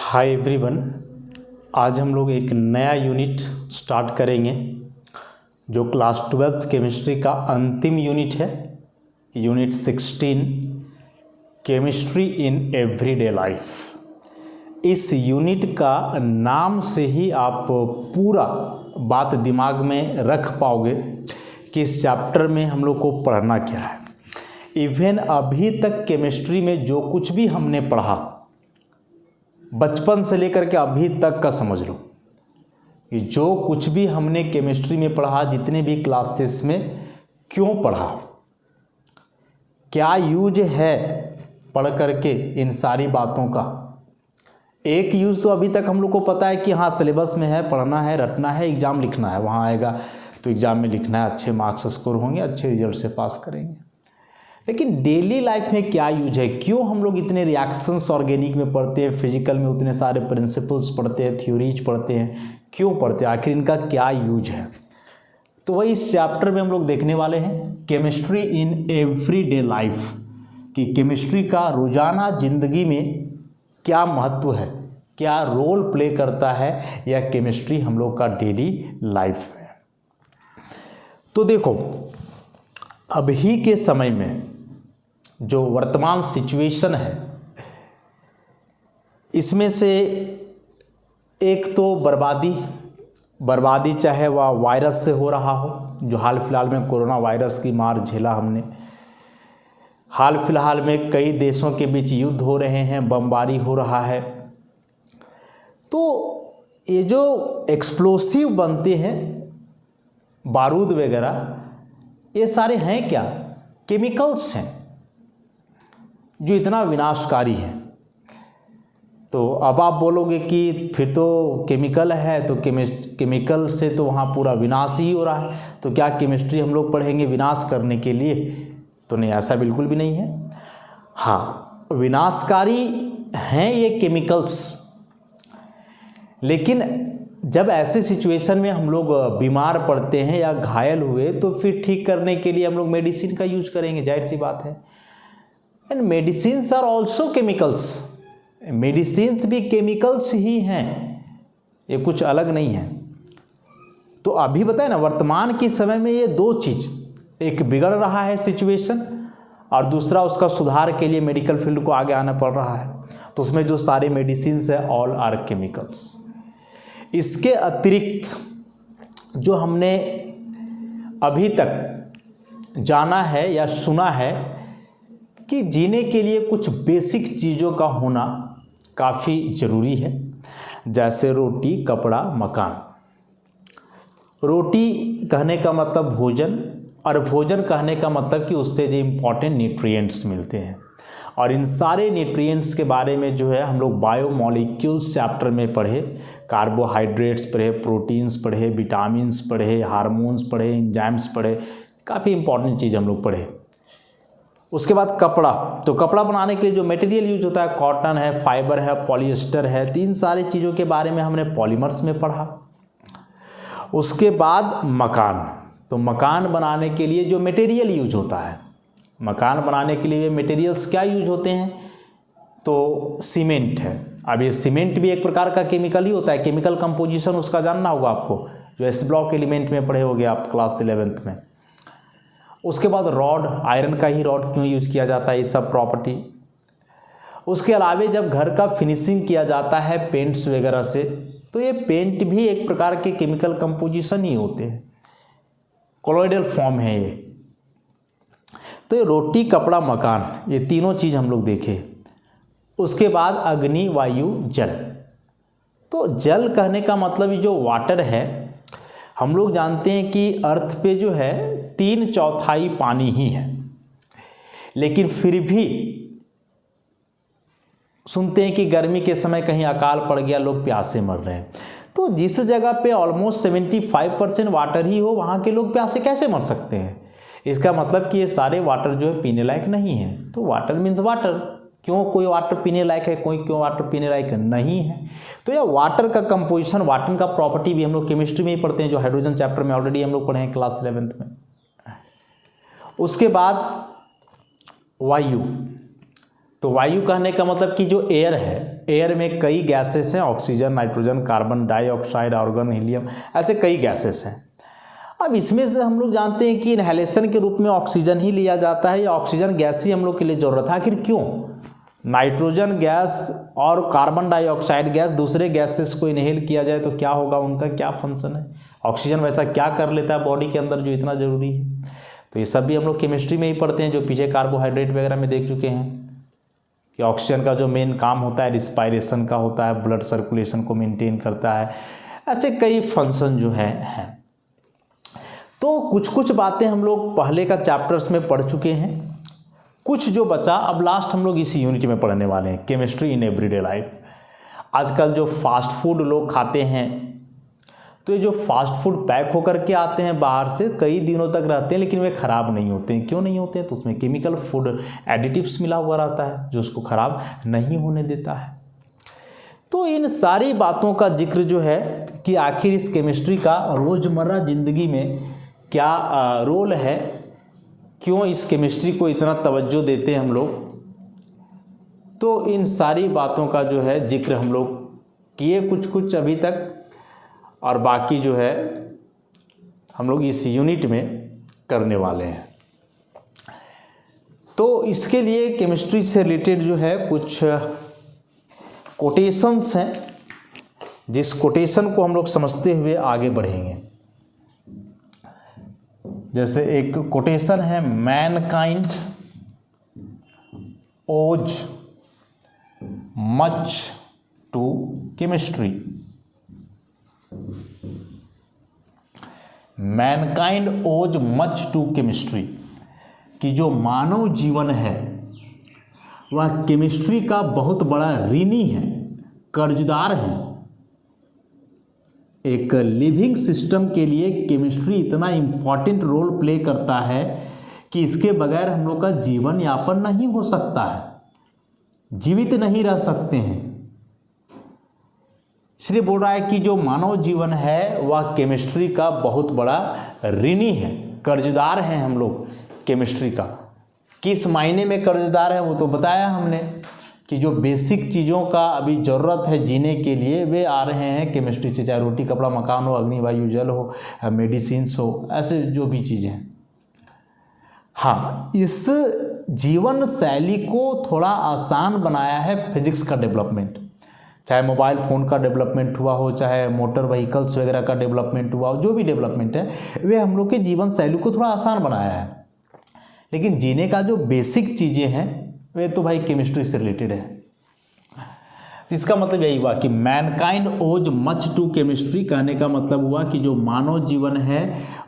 Hi everyone, आज हम लोग एक नया यूनिट स्टार्ट करेंगे जो क्लास 12th केमिस्ट्री का अंतिम यूनिट है। Unit 16 chemistry in everyday life. इस यूनिट का नाम से ही आप पूरा बात दिमाग में रख पाओगे कि इस चैप्टर में हम लोग को पढ़ना क्या है। इवन अभी तक केमिस्ट्री में जो कुछ भी हमने पढ़ा, बचपन से लेकर के अभी तक का समझ लो कि जो कुछ भी हमने केमिस्ट्री में पढ़ा, जितने भी क्लासेस में क्यों पढ़ा, क्या यूज है पढ़ करके इन सारी बातों का। एक यूज तो अभी तक हम लोग को पता है कि हाँ सिलेबस में है, पढ़ना है, रटना है, एग्ज़ाम लिखना है, वहाँ आएगा तो एग्ज़ाम में लिखना है, अच्छे मार्क्स स्कोर होंगे, अच्छे रिजल्ट से पास करेंगे। लेकिन डेली लाइफ में क्या यूज है, क्यों हम लोग इतने रिएक्शंस ऑर्गेनिक में पढ़ते हैं, फिजिकल में उतने सारे प्रिंसिपल्स पढ़ते हैं, थ्योरीज पढ़ते हैं, क्यों पढ़ते हैं, आखिर इनका क्या यूज है। तो वही इस चैप्टर में हम लोग देखने वाले हैं, केमिस्ट्री इन एवरीडे लाइफ, कि केमिस्ट्री का रोजाना जिंदगी में क्या महत्व है, क्या रोल प्ले करता है या केमिस्ट्री हम लोग का डेली लाइफ में। तो देखो, अभी के समय में जो वर्तमान सिचुएशन है, इसमें से एक तो बर्बादी चाहे वह वायरस से हो रहा हो, जो हाल फिलहाल में कोरोना वायरस की मार झेला हमने। हाल फिलहाल में कई देशों के बीच युद्ध हो रहे हैं, बमबारी हो रहा है। तो ये जो एक्सप्लोसिव बनते हैं, बारूद वगैरह, ये सारे हैं क्या? केमिकल्स हैं जो इतना विनाशकारी है। तो अब आप बोलोगे कि फिर तो केमिकल है, तो केमिकल से तो वहाँ पूरा विनाश ही हो रहा है, तो क्या केमिस्ट्री हम लोग पढ़ेंगे विनाश करने के लिए? तो नहीं, ऐसा बिल्कुल भी नहीं है। हाँ, विनाशकारी हैं ये केमिकल्स, लेकिन जब ऐसे सिचुएशन में हम लोग बीमार पड़ते हैं या घायल हुए, तो फिर ठीक करने के लिए हम लोग मेडिसिन का यूज करेंगे, जाहिर सी बात है। And medicines are also chemicals, medicines भी केमिकल्स ही हैं, ये कुछ अलग नहीं है। तो अभी बताए ना, वर्तमान के समय में ये दो चीज़, एक बिगड़ रहा है सिचुएशन और दूसरा उसका सुधार के लिए मेडिकल फील्ड को आगे आना पड़ रहा है। तो उसमें जो सारे मेडिसिन्स है, ऑल आर केमिकल्स। इसके अतिरिक्त जो हमने अभी तक जाना है या सुना है कि जीने के लिए कुछ बेसिक चीज़ों का होना काफ़ी ज़रूरी है, जैसे रोटी, कपड़ा, मकान। रोटी कहने का मतलब भोजन, और भोजन कहने का मतलब कि उससे जो इम्पॉर्टेंट न्यूट्रिएंट्स मिलते हैं। और इन सारे न्यूट्रिएंट्स के बारे में जो है हम लोग बायोमॉलिक्यूल्स चैप्टर में पढ़े, कार्बोहाइड्रेट्स पढ़े, प्रोटीन्स पढ़े, विटामिन्स पढ़े, हार्मोन्स पढ़े, एंजाइम्स पढ़े, काफ़ी इंपॉर्टेंट चीज़ हम लोग पढ़े। उसके बाद कपड़ा, तो कपड़ा बनाने के लिए जो मटेरियल यूज होता है, कॉटन है, फाइबर है, पॉलिएस्टर है, तीन सारी चीज़ों के बारे में हमने पॉलीमर्स में पढ़ा। उसके बाद मकान, तो मकान बनाने के लिए जो मटेरियल यूज होता है, मकान बनाने के लिए मटेरियल्स क्या यूज होते हैं, तो सीमेंट है। अब ये सीमेंट भी एक प्रकार का केमिकल ही होता है, केमिकल कंपोजिशन उसका जानना होगा आपको, जो एस ब्लॉक एलिमेंट में पढ़े होगे आप क्लास 11th में। उसके बाद रॉड, आयरन का ही रॉड क्यों यूज किया जाता है, ये सब प्रॉपर्टी। उसके अलावा जब घर का फिनिशिंग किया जाता है पेंट्स वगैरह से, तो ये पेंट भी एक प्रकार के केमिकल कंपोजिशन ही होते हैं, कोलोइडल फॉर्म है ये। तो ये रोटी, कपड़ा, मकान, ये तीनों चीज़ हम लोग देखे। उसके बाद अग्नि, वायु, जल। तो जल कहने का मतलब जो वाटर है, हम लोग जानते हैं कि अर्थ पे जो है 3/4 पानी ही है, लेकिन फिर भी सुनते हैं कि गर्मी के समय कहीं अकाल पड़ गया, लोग प्यासे मर रहे हैं। तो जिस जगह पे ऑलमोस्ट 75% वाटर ही हो, वहाँ के लोग प्यासे कैसे मर सकते हैं? इसका मतलब कि ये सारे वाटर जो है पीने लायक नहीं है। तो वाटर मीन्स वाटर, क्यों कोई वाटर पीने लायक है, कोई क्यों वाटर पीने लायक नहीं है। तो यह वाटर का कंपोजिशन, वाटर का प्रॉपर्टी भी हम लोग केमिस्ट्री में ही पढ़ते हैं, जो हाइड्रोजन चैप्टर में ऑलरेडी हम लोग पढ़े हैं क्लास 11th में। उसके बाद वायु, तो वायु कहने का मतलब कि जो एयर है, एयर में कई गैसेस हैं, oxygen, nitrogen, carbon dioxide, argon, helium, ऐसे कई गैसेस हैं। अब इसमें से हम लोग जानते हैं कि इनहेलेशन के रूप में ऑक्सीजन ही लिया जाता है, या ऑक्सीजन गैस ही हम लोग के लिए ज़रूरत है। आखिर क्यों? नाइट्रोजन गैस और कार्बन डाइऑक्साइड गैस दूसरे गैसेस को इनहेल किया जाए तो क्या होगा, उनका क्या फंक्शन है? ऑक्सीजन वैसा क्या कर लेता है बॉडी के अंदर जो इतना ज़रूरी है? तो ये सब भी हम लोग केमिस्ट्री में ही पढ़ते हैं, जो पीछे कार्बोहाइड्रेट वगैरह में देख चुके हैं कि ऑक्सीजन का जो मेन काम होता है रिस्पायरेशन का होता है, ब्लड सर्कुलेशन को मेंटेन करता है, ऐसे कई फंक्शन जो हैं। तो कुछ कुछ बातें हम लोग पहले का चैप्टर्स में पढ़ चुके हैं, कुछ जो बचा अब लास्ट हम लोग इसी यूनिट में पढ़ने वाले हैं, केमिस्ट्री इन एवरीडे लाइफ। आजकल जो फास्ट फूड लोग खाते हैं, तो ये जो फास्ट फूड पैक होकर के आते हैं बाहर से, कई दिनों तक रहते हैं लेकिन वे ख़राब नहीं होते हैं। क्यों नहीं होते हैं? तो उसमें केमिकल फूड एडिटिव्स मिला हुआ रहता है जो उसको ख़राब नहीं होने देता है। तो इन सारी बातों का जिक्र जो है कि आखिर इस केमिस्ट्री का रोज़मर्रा ज़िंदगी में क्या रोल है, क्यों इस केमिस्ट्री को इतना तवज्जो देते हैं हम लोग, तो इन सारी बातों का जो है जिक्र हम लोग किए कुछ अभी तक, और बाकी जो है हम लोग इस यूनिट में करने वाले हैं। तो इसके लिए केमिस्ट्री से रिलेटेड जो है कुछ कोटेशंस हैं, जिस कोटेशन को हम लोग समझते हुए आगे बढ़ेंगे। जैसे एक कोटेशन है, मैनकाइंड ओज मच टू केमिस्ट्री। मैनकाइंड ओज मच टू केमिस्ट्री, कि जो मानव जीवन है वह केमिस्ट्री का बहुत बड़ा ऋणी है, कर्जदार है। एक लिविंग सिस्टम के लिए केमिस्ट्री इतना इम्पॉर्टेंट रोल प्ले करता है कि इसके बगैर हम लोग का जीवन यापन नहीं हो सकता है, जीवित नहीं रह सकते हैं। इसलिए बोल रहा है कि जो मानव जीवन है वह केमिस्ट्री का बहुत बड़ा ऋणी है, कर्जदार हैं हम लोग केमिस्ट्री का। किस मायने में कर्जदार है वो तो बताया हमने, कि जो बेसिक चीज़ों का अभी ज़रूरत है जीने के लिए वे आ रहे हैं केमिस्ट्री से, चाहे रोटी कपड़ा मकान हो, अग्नि वायु जल हो, मेडिसिन्स हो, ऐसे जो भी चीज़ें हैं। हाँ, इस जीवन शैली को थोड़ा आसान बनाया है फिजिक्स का डेवलपमेंट, चाहे मोबाइल फ़ोन का डेवलपमेंट हुआ हो, चाहे मोटर व्हीकल्स वगैरह का डेवलपमेंट हुआ हो, जो भी डेवलपमेंट है वे हम लोग के जीवन शैली को थोड़ा आसान बनाया है। लेकिन जीने का जो बेसिक चीज़ें हैं वे तो भाई केमिस्ट्री से रिलेटेड है। इसका मतलब यही हुआ कि मैनकाइंड ओज मच टू केमिस्ट्री, कहने का मतलब हुआ कि जो मानव जीवन है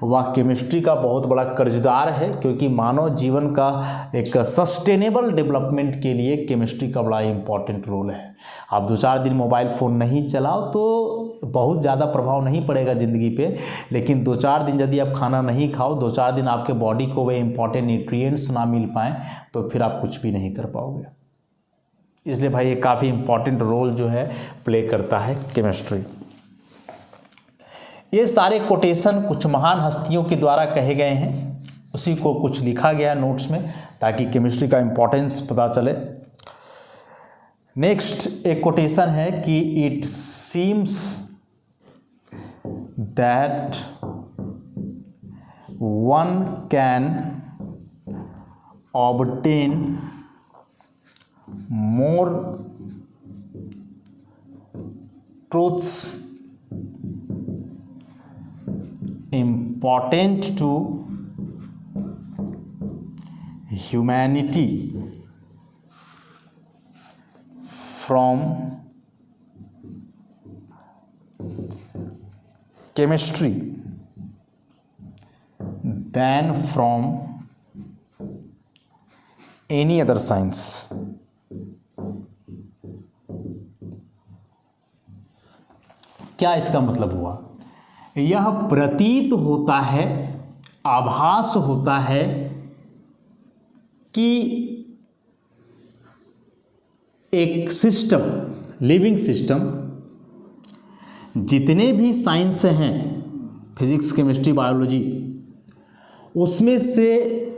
वह केमिस्ट्री का बहुत बड़ा कर्जदार है, क्योंकि मानव जीवन का एक सस्टेनेबल डेवलपमेंट के लिए केमिस्ट्री का बड़ा इंपॉर्टेंट रोल है। आप 2-4 दिन मोबाइल फ़ोन नहीं चलाओ तो बहुत ज़्यादा प्रभाव नहीं पड़ेगा ज़िंदगी पे, लेकिन 2-4 दिन यदि आप खाना नहीं खाओ, 2-4 दिन आपके बॉडी को वे इंपॉर्टेंट न्यूट्रिएंट्स ना मिल पाएँ तो फिर आप कुछ भी नहीं कर पाओगे। इसलिए भाई ये काफ़ी इंपॉर्टेंट रोल जो है प्ले करता है केमिस्ट्री। ये सारे कोटेशन कुछ महान हस्तियों के द्वारा कहे गए हैं, उसी को कुछ लिखा गया नोट्स में ताकि केमिस्ट्री का इंपॉर्टेंस पता चले। नेक्स्ट एक कोटेशन है कि it seems that one can obtain more truths important to humanity from chemistry than from any other science। क्या इसका मतलब हुआ? यह प्रतीत होता है, आभास होता है कि एक सिस्टम, लिविंग सिस्टम, जितने भी साइंस हैं, फिजिक्स केमिस्ट्री बायोलॉजी, उसमें से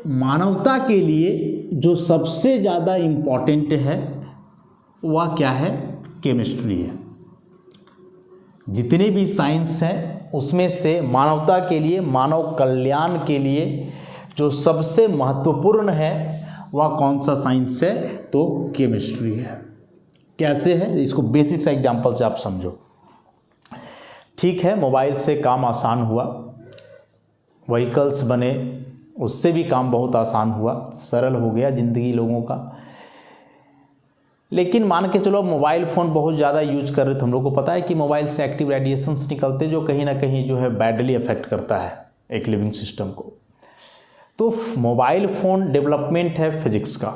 मानवता के लिए जो सबसे ज़्यादा इम्पॉर्टेंट है वह क्या है? केमिस्ट्री है। जितने भी साइंस हैं उसमें से मानवता के लिए, मानव कल्याण के लिए जो सबसे महत्वपूर्ण है वह कौन सा साइंस है? तो केमिस्ट्री है। कैसे है? इसको बेसिक सा एग्जांपल से आप समझो। ठीक है, मोबाइल से काम आसान हुआ, व्हीकल्स बने, उससे भी काम बहुत आसान हुआ, सरल हो गया ज़िंदगी लोगों का। लेकिन मान के चलो मोबाइल फ़ोन बहुत ज़्यादा यूज कर रहे थे, हम लोग को पता है कि मोबाइल से एक्टिव रेडिएशंस निकलते जो कहीं ना कहीं जो है बैडली अफेक्ट करता है एक लिविंग सिस्टम को। तो मोबाइल फ़ोन डेवलपमेंट है फिजिक्स का।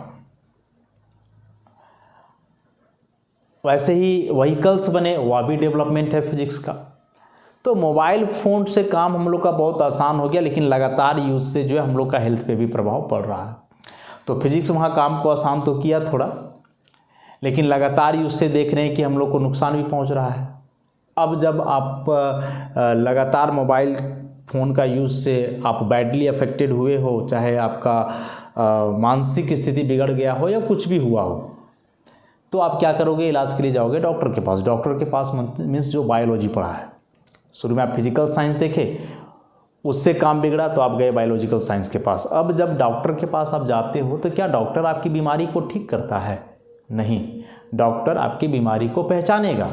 वैसे ही व्हीकल्स बने, वह भी डेवलपमेंट है फिजिक्स का। तो मोबाइल फ़ोन से काम हम लोग का बहुत आसान हो गया, लेकिन लगातार यूज़ से जो है हम लोग का हेल्थ पे भी प्रभाव पड़ रहा है। तो फिजिक्स वहाँ काम को आसान तो किया थोड़ा, लेकिन लगातार यूज़ से देख रहे हैं कि हम लोग को नुकसान भी पहुँच रहा है। अब जब आप लगातार मोबाइल फ़ोन का यूज़ से आप बैडली अफेक्टेड हुए हो, चाहे आपका मानसिक स्थिति बिगड़ गया हो या कुछ भी हुआ हो, तो आप क्या करोगे? इलाज के लिए जाओगे डॉक्टर के पास। डॉक्टर के पास मीन्स जो बायोलॉजी पढ़ा है। शुरू में आप फिजिकल साइंस देखे, उससे काम बिगड़ा तो आप गए बायोलॉजिकल साइंस के पास। अब जब डॉक्टर के पास आप जाते हो तो क्या डॉक्टर आपकी बीमारी को ठीक करता है? नहीं, डॉक्टर आपकी बीमारी को पहचानेगा,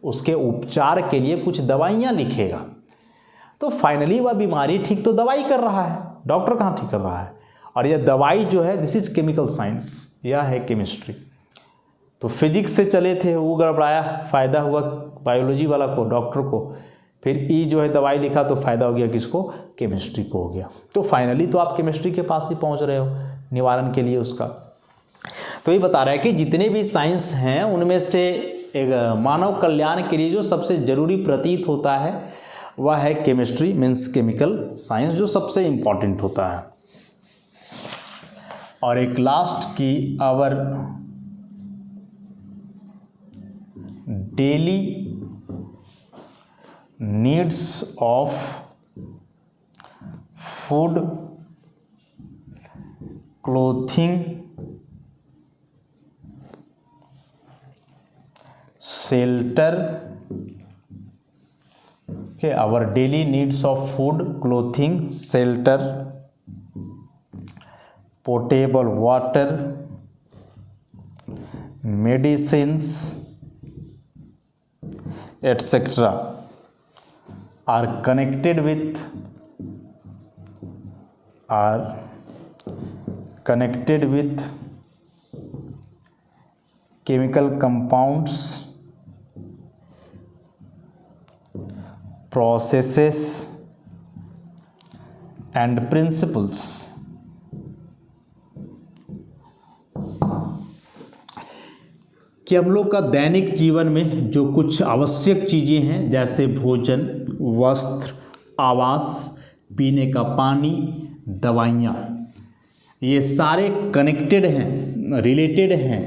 उसके उपचार के लिए कुछ दवाइयाँ लिखेगा। तो फाइनली वह बीमारी ठीक तो दवाई कर रहा है, डॉक्टर कहाँ ठीक कर रहा है। और यह दवाई जो है दिस इज केमिकल साइंस, यह है केमिस्ट्री। तो फिजिक्स से चले थे, वो गड़बड़ाया, फ़ायदा हुआ बायोलॉजी वाला को, डॉक्टर को। फिर ई जो है दवाई लिखा तो फ़ायदा हो गया किसको? केमिस्ट्री को हो गया। तो फाइनली तो आप केमिस्ट्री के पास ही पहुंच रहे हो निवारण के लिए उसका। तो ये बता रहा है कि जितने भी साइंस हैं उनमें से एक मानव कल्याण के लिए जो सबसे ज़रूरी प्रतीत होता है वह है केमिस्ट्री, मीन्स केमिकल साइंस, जो सबसे इम्पॉर्टेंट होता है। और एक लास्ट की our daily needs of food, clothing, shelter के our daily needs of food, clothing, shelter, potable water, medicines etc. are connected with chemical compounds, processes and principles. कि हम लोग का दैनिक जीवन में जो कुछ आवश्यक चीज़ें हैं, जैसे भोजन, वस्त्र, आवास, पीने का पानी, दवाइयाँ, ये सारे कनेक्टेड हैं, रिलेटेड हैं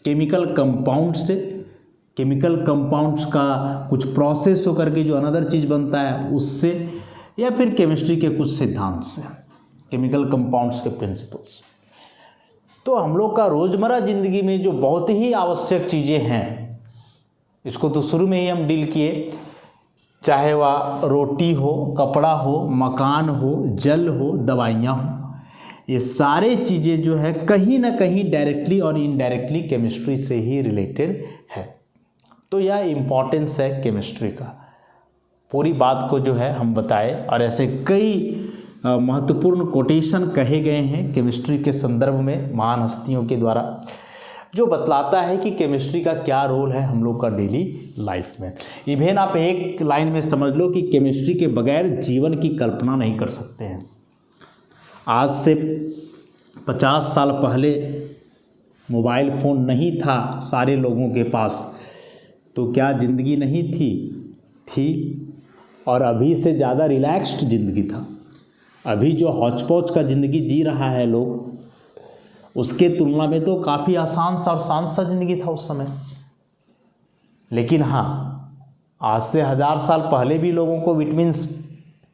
केमिकल कंपाउंड से। केमिकल कंपाउंड्स का कुछ प्रोसेस होकर के जो अनदर चीज़ बनता है उससे, या फिर केमिस्ट्री के कुछ सिद्धांत से, केमिकल कंपाउंड्स के प्रिंसिपल्स। तो हम लोग का रोज़मर्रा ज़िंदगी में जो बहुत ही आवश्यक चीज़ें हैं, इसको तो शुरू में ही हम डील किए, चाहे वह रोटी हो, कपड़ा हो, मकान हो, जल हो, दवाइयाँ हो, ये सारे चीज़ें जो है कहीं ना कहीं डायरेक्टली और इनडायरेक्टली केमिस्ट्री से ही रिलेटेड है। तो यह इम्पॉर्टेंस है केमिस्ट्री का। पूरी बात को जो है हम बताए, और ऐसे कई महत्वपूर्ण कोटेशन कहे गए हैं केमिस्ट्री के संदर्भ में महान हस्तियों के द्वारा, जो बतलाता है कि केमिस्ट्री का क्या रोल है हम लोग का डेली लाइफ में। इवेन आप एक लाइन में समझ लो कि केमिस्ट्री के बगैर जीवन की कल्पना नहीं कर सकते हैं। आज से 50 साल पहले मोबाइल फ़ोन नहीं था सारे लोगों के पास, तो क्या ज़िंदगी नहीं थी, और अभी से ज़्यादा रिलैक्स्ड ज़िंदगी था। अभी जो हौच-पौच का ज़िंदगी जी रहा है लोग, उसके तुलना में तो काफ़ी आसान सा और शांत सा ज़िंदगी था उस समय। लेकिन हाँ, आज से 1000 साल पहले भी लोगों को विटामिन्स,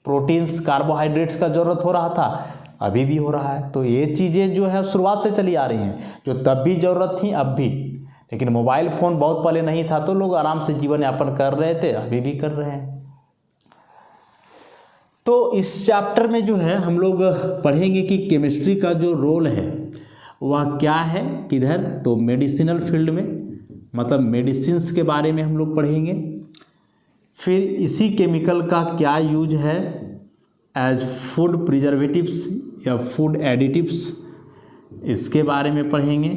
प्रोटीन्स, कार्बोहाइड्रेट्स का ज़रूरत हो रहा था। अभी भी हो रहा है। तो ये चीज़ें जो है शुरुआत से चली आ रही हैं, जो तब भी ज़रूरत थी अब भी। लेकिन मोबाइल फ़ोन बहुत पहले नहीं था तो लोग आराम से जीवन यापन कर रहे थे, अभी भी कर रहे हैं। तो इस चैप्टर में जो है हम लोग पढ़ेंगे कि केमिस्ट्री का जो रोल है वह क्या है, किधर, तो मेडिसिनल फील्ड में, मतलब मेडिसिन्स के बारे में हम लोग पढ़ेंगे। फिर इसी केमिकल का क्या यूज है एज फूड प्रिजर्वेटिव्स या फूड एडिटिव्स, इसके बारे में पढ़ेंगे।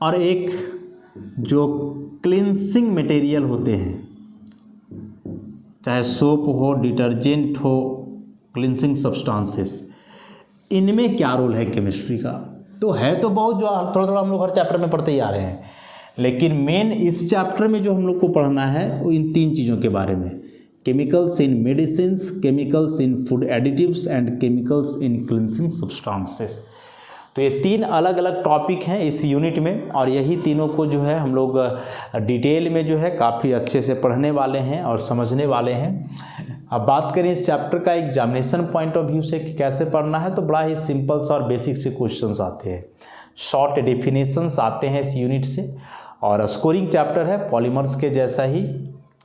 और एक जो क्लींसिंग मटेरियल होते हैं, चाहे सोप हो, डिटर्जेंट हो, क्लींसिंग सब्सटेंसेस, इनमें क्या रोल है केमिस्ट्री का। तो है तो बहुत, जो थोड़ा थोड़ा हम लोग हर चैप्टर में पढ़ते ही आ रहे हैं, लेकिन मेन इस चैप्टर में जो हम लोग को पढ़ना है वो इन 3 चीज़ों के बारे में, chemicals in medicines, chemicals in food additives and chemicals in cleansing substances. तो ये 3 अलग अलग टॉपिक हैं इस यूनिट में, और यही तीनों को जो है हम लोग डिटेल में जो है काफ़ी अच्छे से पढ़ने वाले हैं और समझने वाले हैं। अब बात करें इस चैप्टर का एग्जामिनेशन पॉइंट ऑफ व्यू से कि कैसे पढ़ना है, तो बड़ा ही सिंपल सा और बेसिक से क्वेश्चंस आते हैं, शॉर्ट डेफिनेशंस आते हैं इस यूनिट से, और स्कोरिंग चैप्टर है, पॉलीमर्स के जैसा ही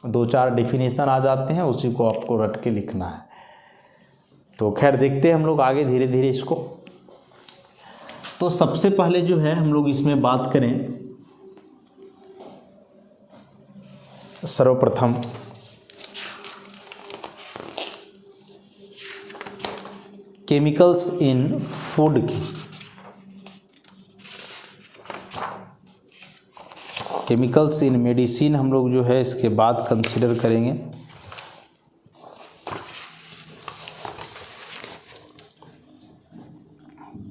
2-4 डेफिनेशन आ जाते हैं, उसी को आपको रट के लिखना है। तो खैर देखते हैं हम लोग आगे धीरे धीरे इसको। तो सबसे पहले जो है हम लोग इसमें बात करें, सर्वप्रथम केमिकल्स इन फूड की, केमिकल्स इन मेडिसिन हम लोग जो है इसके बाद कंसीडर करेंगे।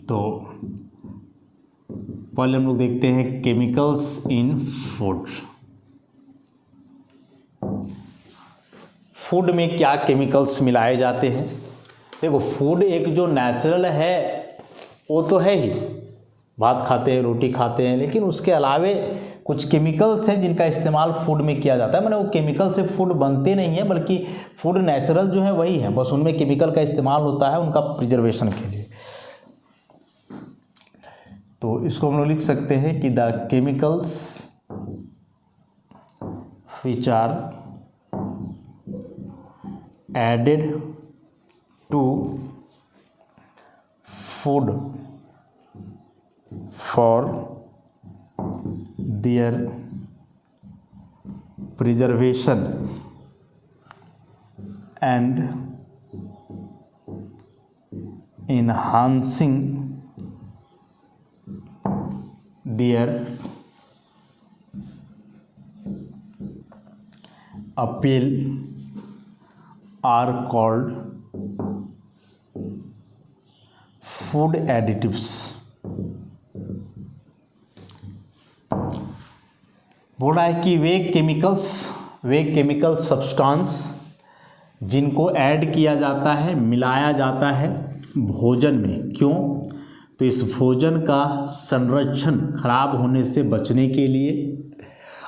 तो पहले हम लोग देखते हैं केमिकल्स इन फूड। फूड में क्या केमिकल्स मिलाए जाते हैं। देखो, फूड एक जो नेचुरल है वो तो है ही, भात खाते हैं, रोटी खाते हैं, लेकिन उसके अलावे कुछ केमिकल्स हैं जिनका इस्तेमाल फूड में किया जाता है। माने वो केमिकल से फूड बनते नहीं है, बल्कि फूड नेचुरल जो है वही है, बस उनमें केमिकल का इस्तेमाल होता है उनका प्रिजर्वेशन के लिए। तो इसको हम लोग लिख सकते हैं कि the chemicals which are added to food for their preservation and enhancing their appeal are called food additives। बोल रहा है कि वे केमिकल सब्सटेंस जिनको ऐड किया जाता है, मिलाया जाता है भोजन में। क्यों? तो इस भोजन का संरक्षण खराब होने से बचने के लिए,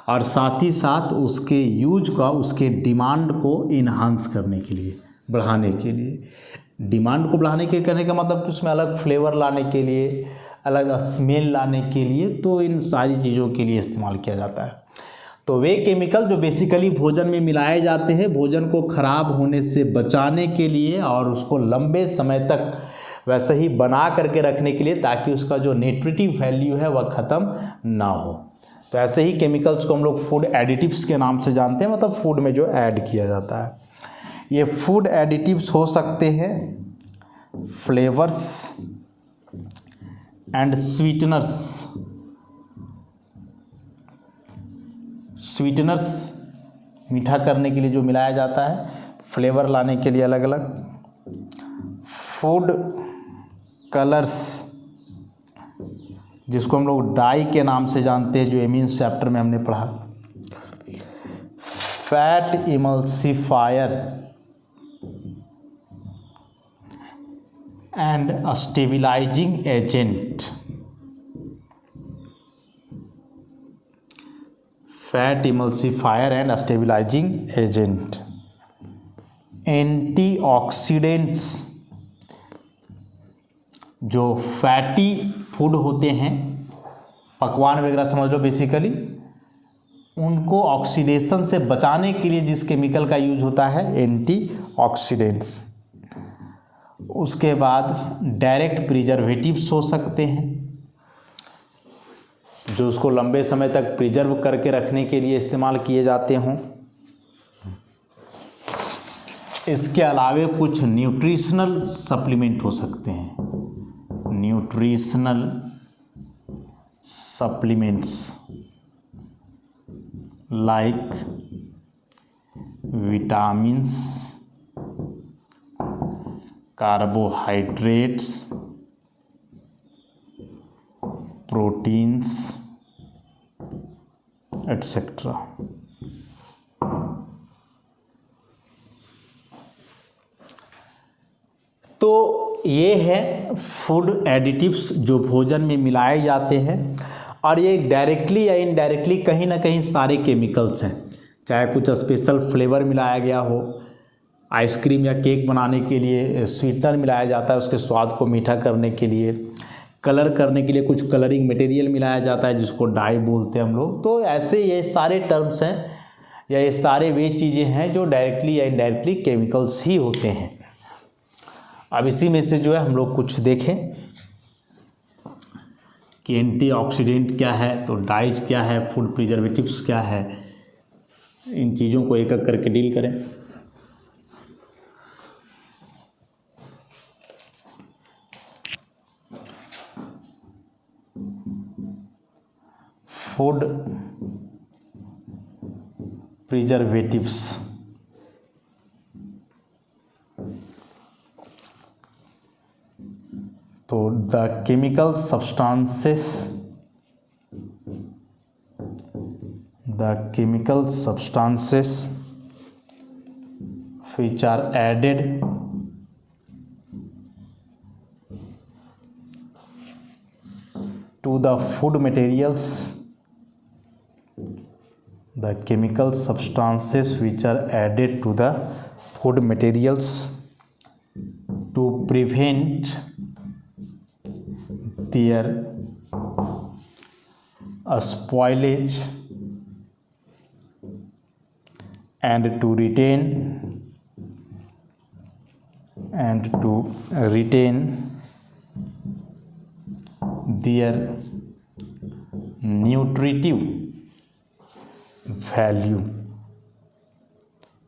और साथ ही साथ उसके यूज का, उसके डिमांड को इन्हांस करने के लिए, बढ़ाने के लिए। डिमांड को बढ़ाने के करने का मतलब कि उसमें अलग फ्लेवर लाने के लिए, अलग स्मेल लाने के लिए, तो इन सारी चीज़ों के लिए इस्तेमाल किया जाता है। तो वे केमिकल जो बेसिकली भोजन में मिलाए जाते हैं भोजन को खराब होने से बचाने के लिए, और उसको लंबे समय तक वैसे ही बना करके रखने के लिए, ताकि उसका जो न्यूट्रिटिव वैल्यू है वह ख़त्म ना हो। तो ऐसे ही केमिकल्स को हम लोग फूड एडिटिव्स के नाम से जानते हैं, मतलब फूड में जो ऐड किया जाता है। ये फूड एडिटिव्स हो सकते हैं फ्लेवर्स एंड स्वीटनर्स। स्वीटनर्स मीठा करने के लिए जो मिलाया जाता है, फ्लेवर लाने के लिए अलग अलग। फूड कलर्स जिसको हम लोग डाई के नाम से जानते हैं, जो एमीन्स चैप्टर में हमने पढ़ा। Fat emulsifier and stabilising agent. Fat emulsifier and stabilising agent. Antioxidants जो फैटी फूड होते हैं, पकवान वगैरह समझ लो बेसिकली, उनको ऑक्सीडेशन से बचाने के लिए जिस केमिकल का यूज होता है एंटीऑक्सीडेंट्स। उसके बाद डायरेक्ट प्रिजर्वेटिव्स हो सकते हैं जो उसको लंबे समय तक प्रिजर्व करके रखने के लिए इस्तेमाल किए जाते हों। इसके अलावे कुछ न्यूट्रिशनल सप्लीमेंट हो सकते हैं, nutritional supplements like vitamins, carbohydrates, proteins etcetera. तो ये है फूड एडिटिव्स जो भोजन में मिलाए जाते हैं, और ये डायरेक्टली या इनडायरेक्टली कहीं ना कहीं सारे केमिकल्स हैं। चाहे कुछ स्पेशल फ्लेवर मिलाया गया हो, आइसक्रीम या केक बनाने के लिए स्वीटनर मिलाया जाता है उसके स्वाद को मीठा करने के लिए, कलर करने के लिए कुछ कलरिंग मटेरियल मिलाया जाता है जिसको डाई बोलते हैं हम लोग। तो ऐसे ये सारे टर्म्स हैं या ये सारे वे चीज़ें हैं जो डायरेक्टली या इनडायरेक्टली केमिकल्स ही होते हैं। अब इसी में से जो है हम लोग कुछ देखें कि एंटीऑक्सीडेंट क्या है, तो डाइज क्या है, फूड प्रिजर्वेटिव्स क्या है, इन चीज़ों को एक एक करके डील करें। फूड प्रिजर्वेटिव्स तो the chemical substances which are added to the food materials, the chemical substances which are added to the food materials to prevent their spoilage and to retain their nutritive value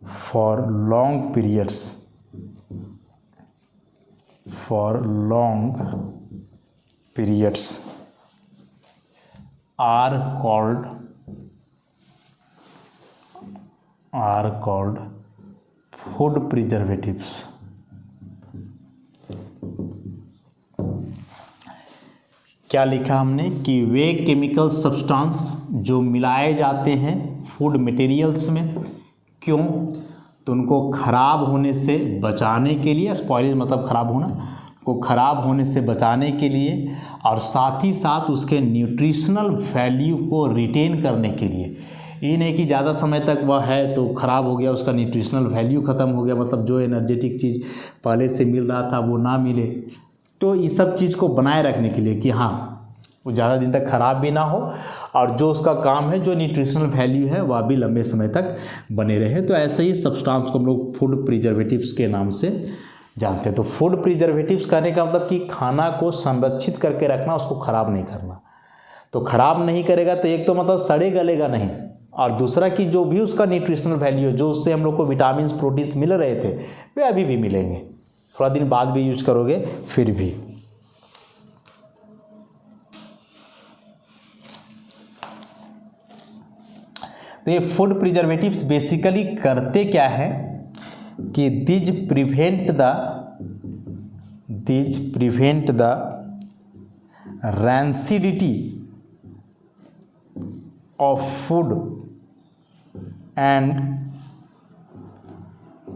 for long periods, are called food preservatives। क्या लिखा हमने कि वे chemical substance जो मिलाए जाते हैं food materials में, क्यों? तो उनको ख़राब होने से बचाने के लिए, स्पॉइलेज मतलब ख़राब होना, को ख़राब होने से बचाने के लिए, और साथ ही साथ उसके न्यूट्रिशनल वैल्यू को रिटेन करने के लिए। ये नहीं कि ज़्यादा समय तक वह है तो ख़राब हो गया, उसका न्यूट्रिशनल वैल्यू ख़त्म हो गया, मतलब जो एनर्जेटिक चीज़ पहले से मिल रहा था वो ना मिले। तो ये सब चीज़ को बनाए रखने के लिए कि हाँ वो ज़्यादा दिन तक ख़राब भी ना हो, और जो उसका काम है, जो न्यूट्रिशनल वैल्यू है, वह भी लंबे समय तक बने रहे। तो ऐसे ही सब्सटेंस को हम लोग फूड प्रिजर्वेटिव्स के नाम से जानते हैं। तो फूड प्रिजर्वेटिव्स कहने का मतलब कि खाना को संरक्षित करके रखना, उसको ख़राब नहीं करना। तो ख़राब नहीं करेगा तो एक तो मतलब सड़े गलेगा नहीं, और दूसरा कि जो भी उसका न्यूट्रिशनल वैल्यू है, जो उससे हम लोग को विटामिन प्रोटीन्स मिल रहे थे, वे अभी भी मिलेंगे, थोड़ा दिन बाद भी यूज करोगे फिर भी। तो ये फूड प्रिजर्वेटिव्स बेसिकली करते क्या है कि these prevent the rancidity of food and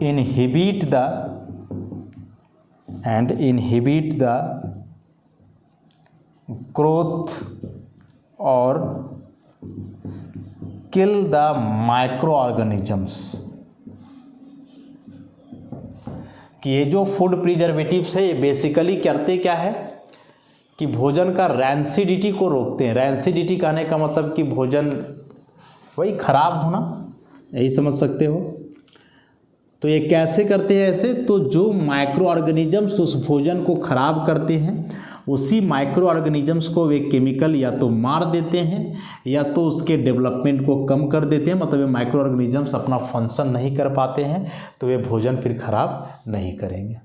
inhibit the growth or kill the microorganisms। कि ये जो फूड प्रिजर्वेटिव्स है ये बेसिकली करते क्या है कि भोजन का रैंसिडिटी को रोकते हैं। रैंसिडिटी कहने का मतलब कि भोजन वही खराब होना, यही समझ सकते हो। तो ये कैसे करते हैं ऐसे, तो जो माइक्रो ऑर्गेनिजम्स उस भोजन को खराब करते हैं, उसी माइक्रो ऑर्गेनिजम्स को वे केमिकल या तो मार देते हैं या तो उसके डेवलपमेंट को कम कर देते हैं। मतलब ये माइक्रो ऑर्गेनिजम्स अपना फंक्शन नहीं कर पाते हैं, तो वे भोजन फिर खराब नहीं करेंगे।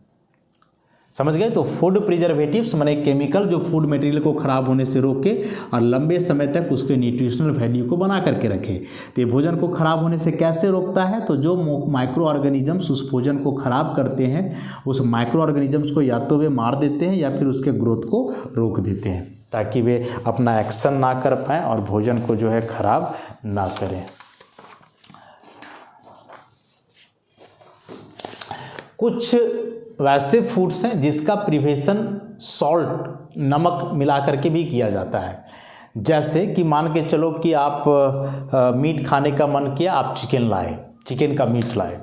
समझ गए। तो फूड प्रिजर्वेटिव्स माने केमिकल जो फूड मटेरियल को खराब होने से रोके और लंबे समय तक उसके न्यूट्रिशनल वैल्यू को बना करके रखे। तो ये भोजन को खराब होने से कैसे रोकता है, तो जो माइक्रो ऑर्गेनिजम्स उस भोजन को खराब करते हैं, उस माइक्रो ऑर्गेनिजम्स को या तो वे मार देते हैं या फिर उसके ग्रोथ को रोक देते हैं, ताकि वे अपना एक्शन ना कर पाएँ और भोजन को जो है खराब ना करें। कुछ वैसे फूड्स हैं जिसका प्रिवेशन सॉल्ट, नमक मिला करके भी किया जाता है। जैसे कि मान के चलो कि आप मीट खाने का मन किया, आप चिकन लाए, चिकन का मीट लाए।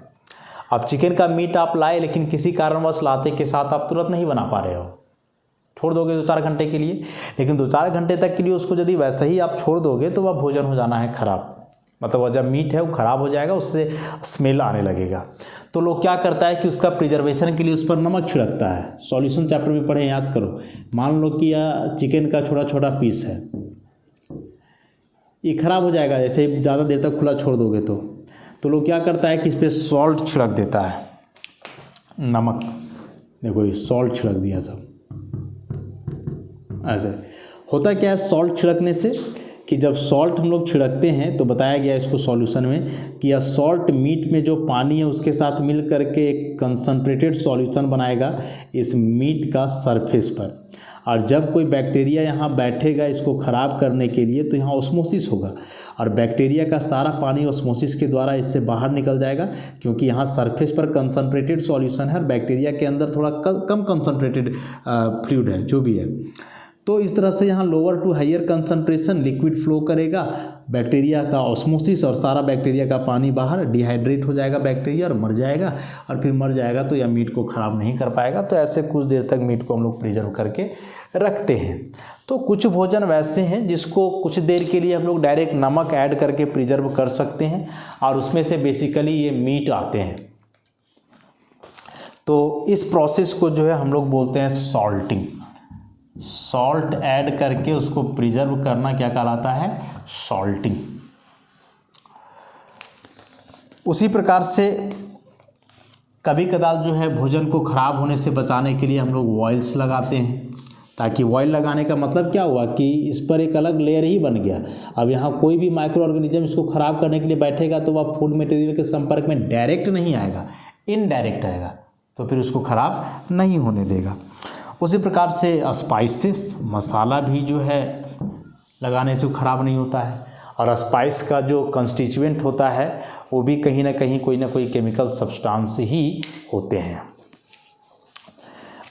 अब चिकन का मीट आप लाए, लेकिन किसी कारणवश लाते के साथ आप तुरंत नहीं बना पा रहे हो, छोड़ दोगे 2-4 घंटे के लिए। लेकिन 2-4 घंटे तक के लिए उसको यदि वैसे ही आप छोड़ दोगे तो वह भोजन हो जाना है खराब। मतलब वह जब मीट है वो खराब हो जाएगा, उससे स्मेल आने लगेगा। तो लोग क्या करता है कि उसका प्रिजर्वेशन के लिए उस पर नमक छिड़कता है। सॉल्यूशन चैप्टर में पढ़े, याद करो। मान लो कि यह चिकन का छोटा छोटा पीस है, ये खराब हो जाएगा जैसे ज़्यादा देर तक खुला छोड़ दोगे तो लोग क्या करता है कि इस पर सॉल्ट छिड़क देता है, नमक। देखो ये सॉल्ट छिड़क दिया सब। ऐसे होता क्या है सॉल्ट छिड़कने से, कि जब सॉल्ट हम लोग छिड़कते हैं तो बताया गया इसको सॉल्यूशन में कि यह सॉल्ट मीट में जो पानी है उसके साथ मिल करके एक कंसनट्रेटेड सॉल्यूशन बनाएगा इस मीट का सरफेस पर। और जब कोई बैक्टीरिया यहाँ बैठेगा इसको ख़राब करने के लिए, तो यहाँ ऑस्मोसिस होगा और बैक्टीरिया का सारा पानी ऑस्मोसिस के द्वारा इससे बाहर निकल जाएगा, क्योंकि यहाँ सरफेस पर कंसनट्रेटेड सॉल्यूशन है और बैक्टीरिया के अंदर थोड़ा कम कंसनट्रेटेड फ्लूइड है, जो भी है। तो इस तरह से यहाँ lower to higher concentration liquid flow करेगा, बैक्टीरिया का ऑस्मोसिस और सारा बैक्टीरिया का पानी बाहर, डिहाइड्रेट हो जाएगा बैक्टीरिया और मर जाएगा। और फिर मर जाएगा तो यह मीट को ख़राब नहीं कर पाएगा। तो ऐसे कुछ देर तक मीट को हम लोग प्रिजर्व करके रखते हैं। तो कुछ भोजन वैसे हैं जिसको कुछ देर के लिए हम लोग डायरेक्ट नमक ऐड करके प्रिजर्व कर सकते हैं, और उसमें से बेसिकली ये मीट आते हैं। तो इस प्रोसेस को जो है हम लोग बोलते हैं सॉल्टिंग। सॉल्ट ऐड करके उसको प्रिजर्व करना क्या कहलाता है, सॉल्टिंग। उसी प्रकार से कभी कदाल जो है भोजन को ख़राब होने से बचाने के लिए हम लोग ऑयल्स लगाते हैं, ताकि ऑयल लगाने का मतलब क्या हुआ कि इस पर एक अलग लेयर ही बन गया। अब यहाँ कोई भी माइक्रो ऑर्गेनिज्म इसको ख़राब करने के लिए बैठेगा तो वह फूड मटेरियल के संपर्क में डायरेक्ट नहीं आएगा, इनडायरेक्ट आएगा, तो फिर उसको ख़राब नहीं होने देगा। उसी प्रकार से स्पाइसेस, मसाला भी जो है लगाने से ख़राब नहीं होता है, और स्पाइस का जो कंस्टिट्यूएंट होता है वो भी कहीं ना कहीं कोई ना कोई केमिकल सब्सटेंस ही होते हैं।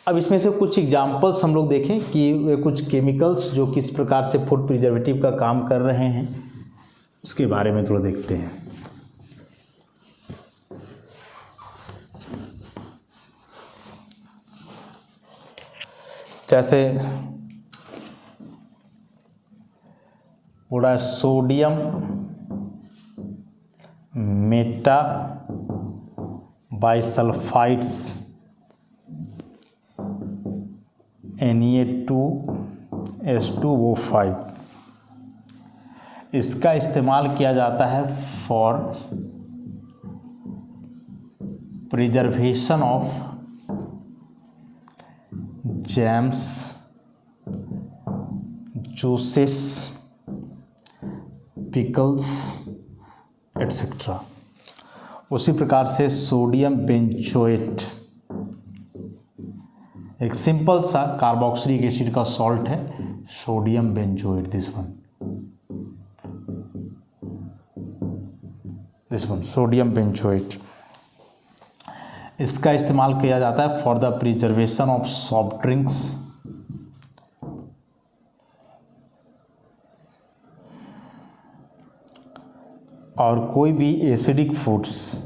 अब इसमें से कुछ एग्जांपल्स हम लोग देखें कि वे कुछ केमिकल्स जो किस प्रकार से फूड प्रिजर्वेटिव का काम कर रहे हैं, उसके बारे में थोड़ा देखते हैं। जैसे पूरा सोडियम मेटा बाइसल्फाइड्स Na2H2O5, इसका इस्तेमाल किया जाता है for preservation of jams, juices, pickles etcetera. उसी प्रकार से सोडियम बेंजोएट एक सिंपल सा कार्बोक्सिलिक एसिड का सॉल्ट है, sodium benzoate, this one sodium benzoate. इसका इस्तेमाल किया जाता है for the preservation of soft drinks, और कोई भी एसिडिक फूड्स।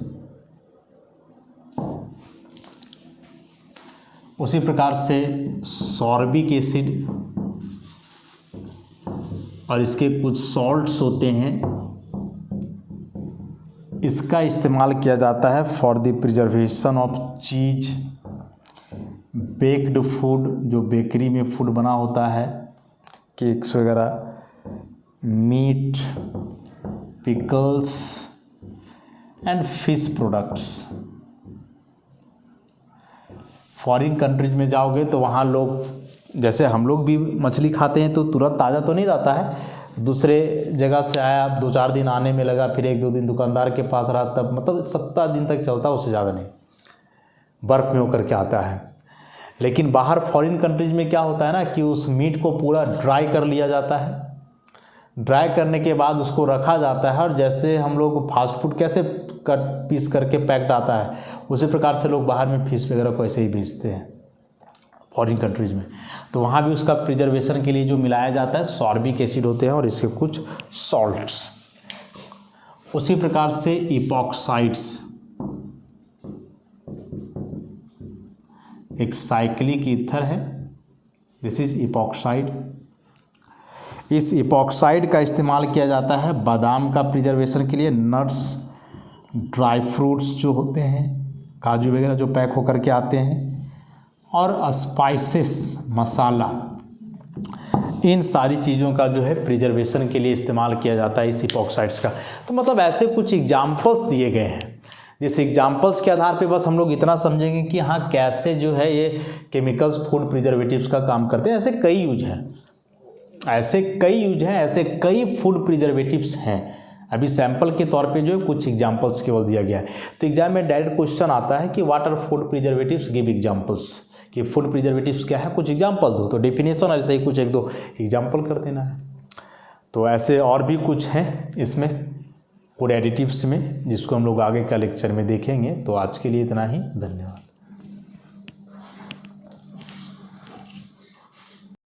उसी प्रकार से सॉर्बिक एसिड और इसके कुछ सॉल्ट्स होते हैं, इसका इस्तेमाल किया जाता है for the preservation of cheese, baked food, जो बेकरी में फूड बना होता है, केक्स वगैरह, meat, pickles and fish products. Foreign countries में जाओगे तो वहाँ लोग, जैसे हम लोग भी मछली खाते हैं तो तुरंत ताज़ा तो नहीं रहता है, दूसरे जगह से आया, 2-4 दिन आने में लगा, फिर 1-2 दिन दुकानदार के पास रहा, तब मतलब 7 दिन तक चलता, उससे ज़्यादा नहीं, बर्फ़ में होकर के आता है। लेकिन बाहर फॉरेन कंट्रीज में क्या होता है ना कि उस मीट को पूरा ड्राई कर लिया जाता है, ड्राई करने के बाद उसको रखा जाता है, और जैसे हम लोग फास्ट फूड कैसे कट पीस करके पैक्ड आता है, उसी प्रकार से लोग बाहर में फिश वगैरह को ऐसे ही बेचते हैं फॉरेन कंट्रीज में। तो वहाँ भी उसका प्रिजर्वेशन के लिए जो मिलाया जाता है सॉर्बिक एसिड होते हैं और इसके कुछ सॉल्ट्स। उसी प्रकार से इपॉक्साइड्स, एक साइक्लिक ईथर है, दिस इज इपॉक्साइड। इस इपॉक्साइड का इस्तेमाल किया जाता है बादाम का प्रिजर्वेशन के लिए, नट्स, ड्राई फ्रूट्स जो होते हैं, काजू वगैरह जो पैक होकर के आते हैं, और स्पाइसेस, मसाला, इन सारी चीज़ों का जो है प्रिजर्वेशन के लिए इस्तेमाल किया जाता है इस इपॉक्साइड्स का। तो मतलब ऐसे कुछ एग्जाम्पल्स दिए गए हैं, जिस एग्जाम्पल्स के आधार पे बस हम लोग इतना समझेंगे कि हाँ कैसे जो है ये केमिकल्स फूड प्रिजर्वेटिव्स का काम करते हैं। ऐसे कई यूज हैं, ऐसे कई फूड प्रिजर्वेटिव्स हैं। अभी सैंपल के तौर पे जो है कुछ एग्जाम्पल्स केवल दिया गया है। तो एग्जाम में डायरेक्ट क्वेश्चन आता है कि what are food preservatives, give examples, कि फूड प्रिजर्वेटिव्स क्या है, कुछ एग्जाम्पल दो। तो डेफिनेशन ऐसे ही कुछ 1-2 एग्जाम्पल कर देना है। तो ऐसे और भी कुछ हैं इसमें फूड एडिटिव्स में, जिसको हम लोग आगे का लेक्चर में देखेंगे। तो आज के लिए इतना ही, धन्यवाद।